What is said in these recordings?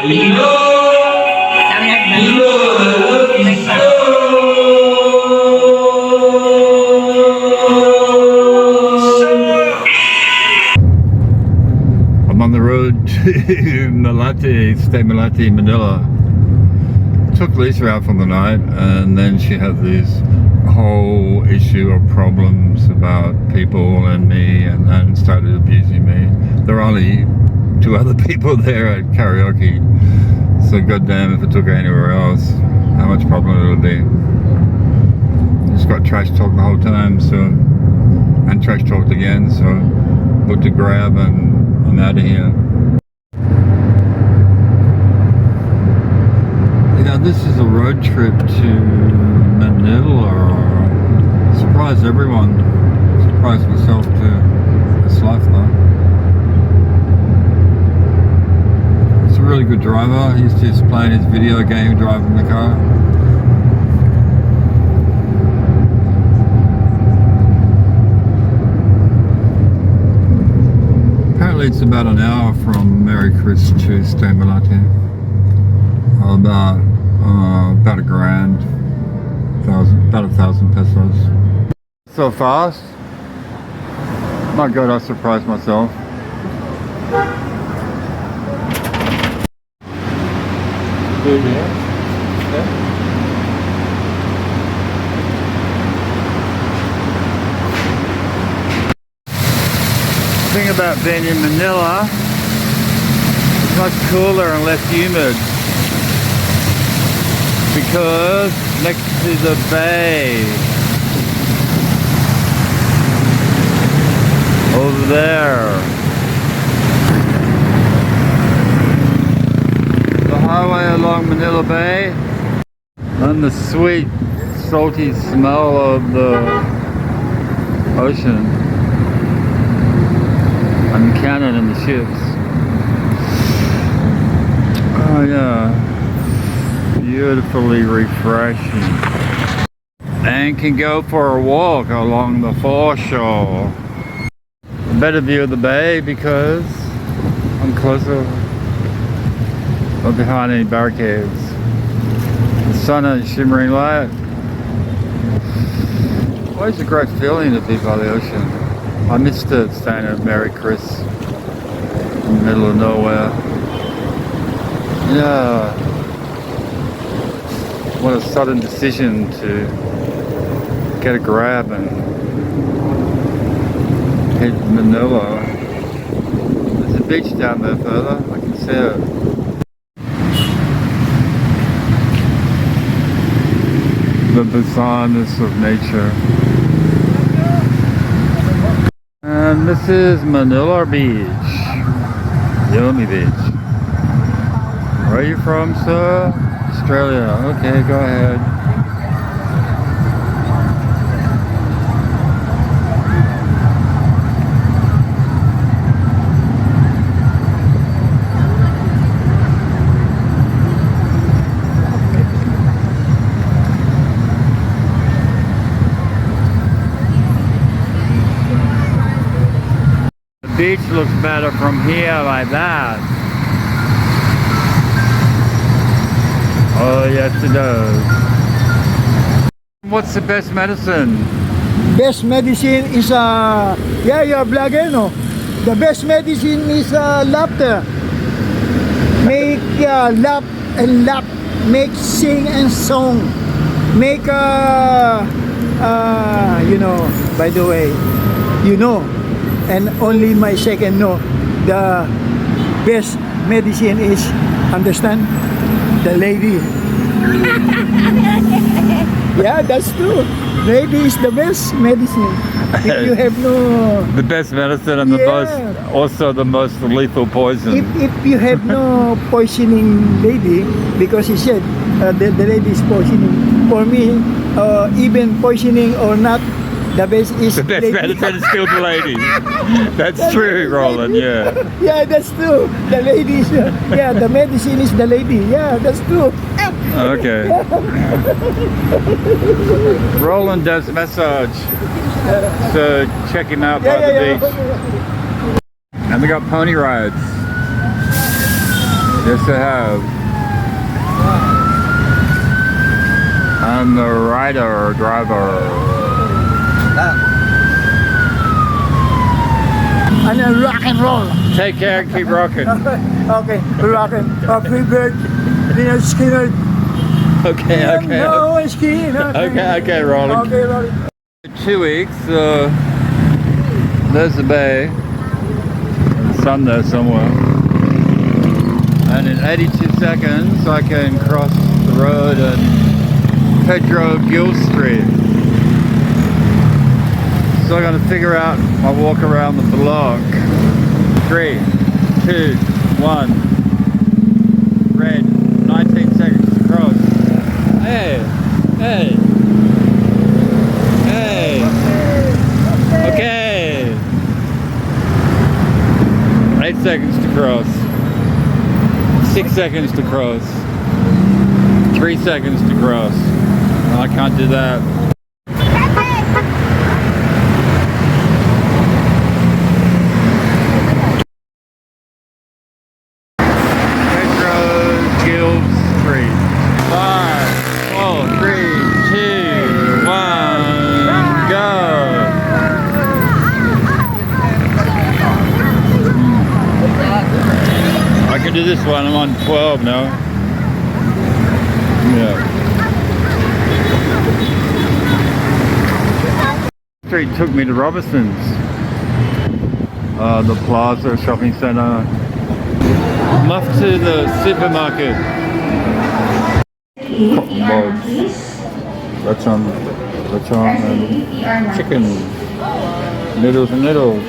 I'm on the road to Malate, Manila. Took Lisa out for the night, and then she had this whole issue of problems about people and me, and then started abusing me. There are only 2 other people there at karaoke, so goddamn if it took her anywhere else, how much problem it would be. Just got trash talked the whole time, so, and trash talked again, so booked a grab and I'm out of here. Yeah, this is a road trip to Manila. Surprise everyone. Surprise myself too. It's life though. He's a really good driver. He's just playing his video game driving the car. Apparently it's about an hour from Marycris to Malate. About a grand, about 1,000 pesos. So fast. My God, I surprised myself. The thing about being in Manila, it's much cooler and less humid. Because next to the bay, over there, the highway along Manila Bay, and the sweet salty smell of the ocean and cannon and the ships. Oh yeah, beautifully refreshing. And can go for a walk along the foreshore. A better view of the bay because I'm closer, not behind any barricades. The sun and shimmering light. Always a great feeling to be by the ocean. I missed it staying at Marycris in the middle of nowhere. Yeah. What a sudden decision to get a grab and hit Manila. There's a beach down there further, I can see it. The bizarreness of nature. And this is Manila Beach. Yummy Beach. Where are you from, sir? Australia. Okay, go ahead. The beach looks better from here like that. Oh yes it does. What's the best medicine? Best medicine is yeah, you're a vlogger, no? The best medicine is laughter. Make laugh and laugh. Make sing and song. Make you know, by the way, you know, and only my second know, the best medicine is, understand? The lady. Yeah, that's true. Lady is the best medicine. If you have no... The best medicine and the most, also the most lethal poison. If you have no poisoning lady, because he said the lady is poisoning. For me, even poisoning or not, the best is the best lady. medicine is still the lady. That's true, Roland, yeah. Yeah, that's true. The lady is, yeah, the medicine is the lady. Yeah, that's true. Okay. Roland does massage. So check him out by the beach. And they got pony rides. Yes, I have. I'm the driver. And then rock and roll. Take care, keep rocking. Okay, rocking. Free bird. Skinner. Okay, okay. No, Skinner. Okay, rolling. Okay, rolling. 2 weeks, there's the bay. Sun there somewhere. And in 82 seconds, I can cross the road and Pedro Gil Street. So I'm going to figure out my walk around the block. 3, 2, 1. Red. 19 seconds to cross. Hey! Hey! Hey! Okay! 8 seconds to cross. 6 seconds to cross. 3 seconds to cross. No, I can't do that. Pedro Gil Street. 5, 4, 3, 2, 1, go! I can do this one. I'm on 12 now. Yeah. Street took me to Robinson's, the Plaza Shopping Centre. I'm off to the supermarket. Cotton buds, lechon and chicken, noodles and noodles.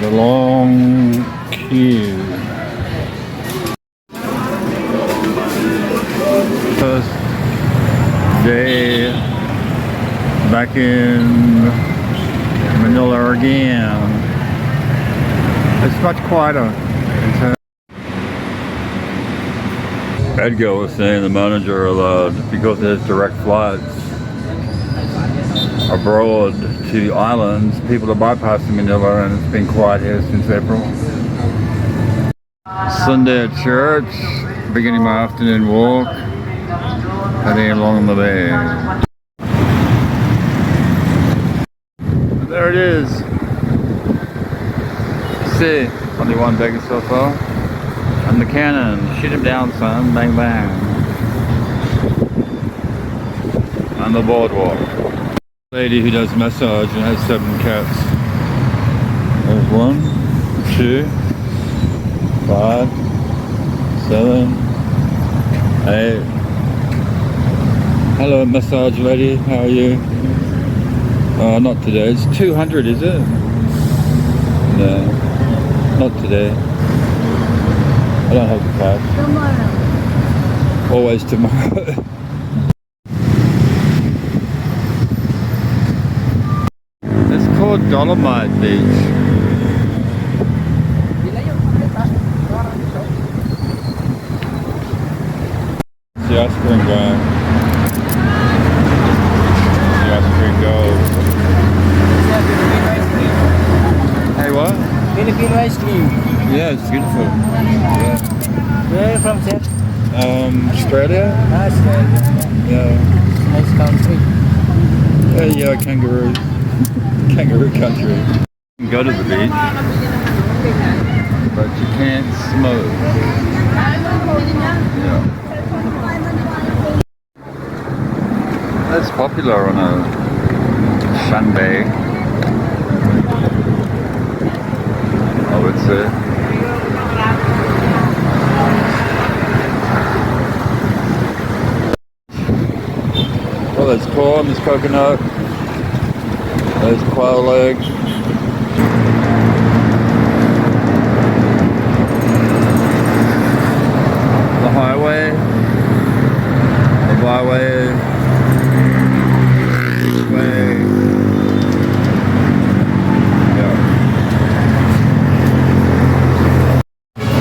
The long queue. First day back in Manila again. It's much quieter. Edgar was saying the manager allowed, because there's direct flights abroad to islands, people are bypassing Manila, and it's been quiet here since April. Sunday at church, beginning my afternoon walk, heading along the bay. There it is. See, only one beggar so far. And the cannon, shoot him down, son, bang bang. And the boardwalk. Lady who does massage and has 7 cats. There's 1, 2, 5, 7, 8. Hello, massage lady. How are you? Not today. It's 200, is it? No, not today. I don't have the cash. Tomorrow. Always tomorrow. It's called Dolomite Beach. It's the ice cream guy. The ice cream goes. Hey, what? Filipino ice cream. Yeah, it's beautiful. Yeah. Where are you from, sir? Australia? Australia. Yeah. Nice country. Yeah, kangaroo. Kangaroo country. You can go to the beach, but you can't smoke. Yeah. That's popular on a Sunday, I would say. Well, there's corn, there's coconut, there's quail egg. The highway, the byway, way. Yeah.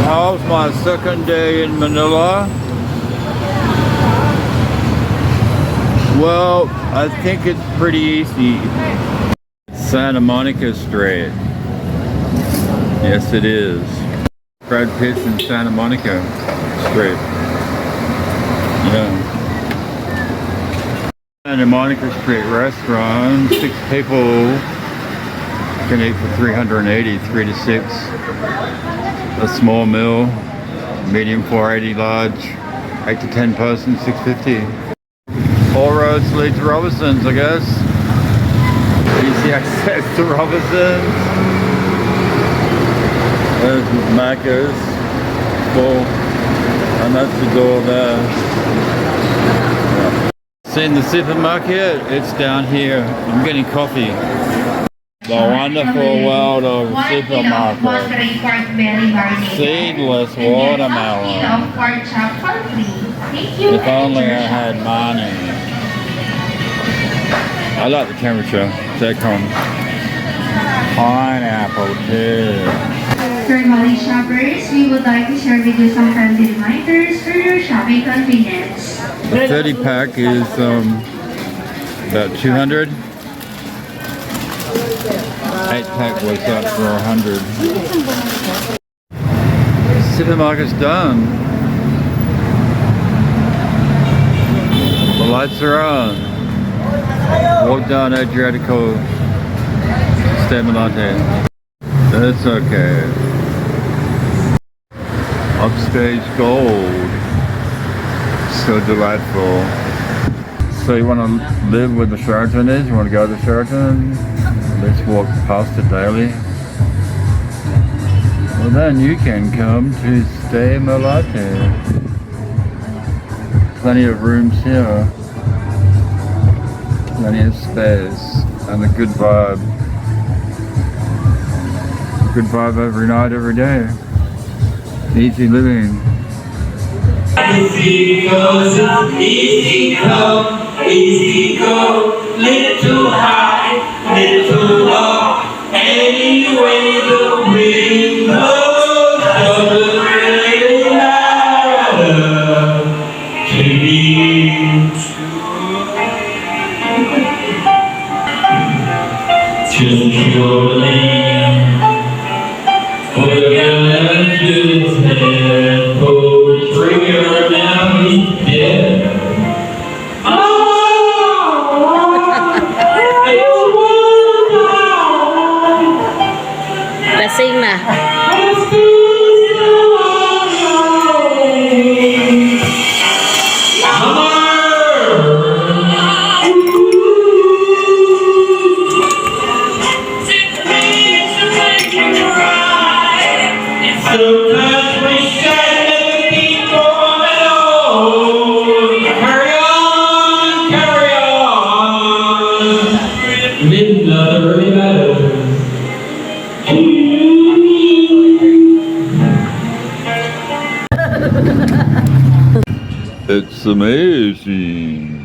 How's my second day in Manila? Well, I think it's pretty easy. Santa Monica Street. Yes, it is. Brad Pitt's in Santa Monica Street. Yeah. Santa Monica Street restaurant, 6 people can eat for $380, 3 to 6. A small meal, medium 480, large 8 to 10 person, $650. All roads lead to Robinson's, I guess. Easy access to Robinson's. There's Macca's, full, and that's the door there. Yeah. Seen the supermarket? It's down here. I'm getting coffee. The wonderful world of supermarket. Seedless watermelon. If only I had money. I like the temperature. Take home. Pineapple too. For Molly shoppers, we would like to share with you some friendly reminders for your shopping convenience. The 30 pack is about 200. 8 pack was up for 100. Supermarket's done. The lights are on. Walk down Adriatico Stemolante. That's okay. Upstage gold. So delightful. So you want to live where the Sheraton is? You want to go to the Sheraton? Let's walk past it daily. Well then you can come to Stay Malate. Plenty of rooms here. Plenty of space. And a good vibe. Good vibe every night, every day. Easy living. Easy goes up, easy come, easy go, little high, little low, anyway the wind blows, doesn't really matter to me. Just purely, we're gonna do this. Trigger now he's dead. Lasing na. It's amazing.